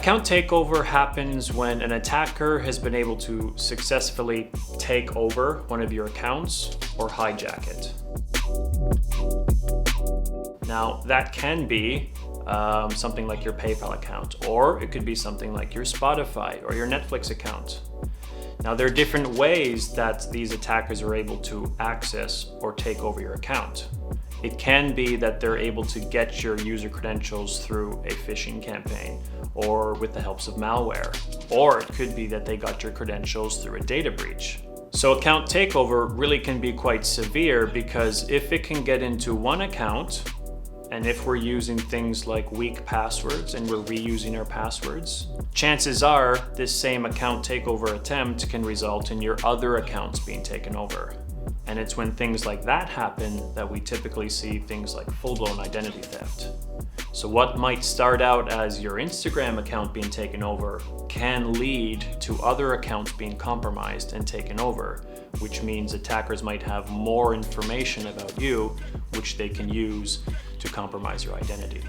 Account takeover happens when an attacker has been able to successfully take over one of your accounts or hijack it. Now, that can be something like your PayPal account, or it could be something like your Spotify or your Netflix account. Now, there are different ways that these attackers are able to access or take over your account. It can be that they're able to get your user credentials through a phishing campaign or with the help of malware. Or it could be that they got your credentials through a data breach. So account takeover really can be quite severe, because if it can get into one account, and if we're using things like weak passwords and we're reusing our passwords, chances are this same account takeover attempt can result in your other accounts being taken over. And it's when things like that happen that we typically see things like full-blown identity theft. So what might start out as your Instagram account being taken over can lead to other accounts being compromised and taken over, which means attackers might have more information about you, which they can use to compromise your identity.